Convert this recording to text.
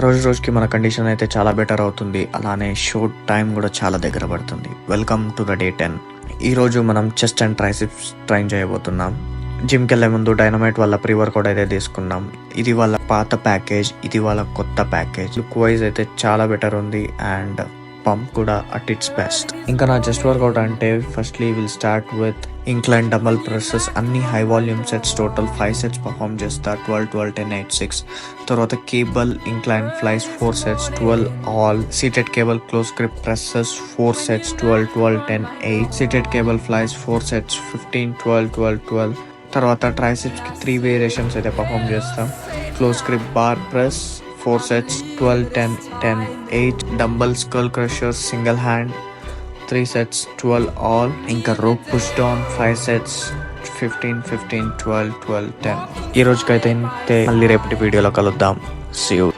రోజు రోజుకి మన కండిషన్ అయితే చాలా బెటర్ అవుతుంది. అలానే షో టైం కూడా చాలా దగ్గర పడుతుంది. Welcome to the day 10. ఈ రోజు మనం చెస్ట్ అండ్ ట్రైసిప్స్ ట్రైన్ చేయబోతున్నాం. జిమ్కి వెళ్ళే ముందు డైనమైట్ వాళ్ళ ప్రీ వర్కౌట్ అయితే తీసుకున్నాం. ఇది వాళ్ళ పాత ప్యాకేజ్, ఇది వాళ్ళ కొత్త ప్యాకేజ్. లుక్ వైజ్ అయితే చాలా బెటర్ ఉంది అండ్ పంప్ కూడా అట్ ఇట్స్ బెస్ట్. ఇంకా నా చెస్ట్ వర్కౌట్ అంటే firstly will start with incline double presses, అన్ని high volume sets, total 5 sets perform చేస్తా. 12 12 10 8 6. తర్వాత cable incline flies 4 sets, 12 all. Seated cable close grip presses 4 sets, 12 12 10 8. Seated cable flies 4 sets, 15 12 12 12. తర్వాత ట్రైసిప్స్ కి 3 variations అయితే perform చేస్తాం. Close grip bar press 4 sets, 12 10 10 8. Dumbbell skull crushers single hand 3 sets, 12 all. ఇంకా rope push down 5 sets, 15 15 12 12 10. ఈ రోజుకైతే ఇంతే. మళ్ళీ రేపటి వీడియోలో కలుద్దాం. See you.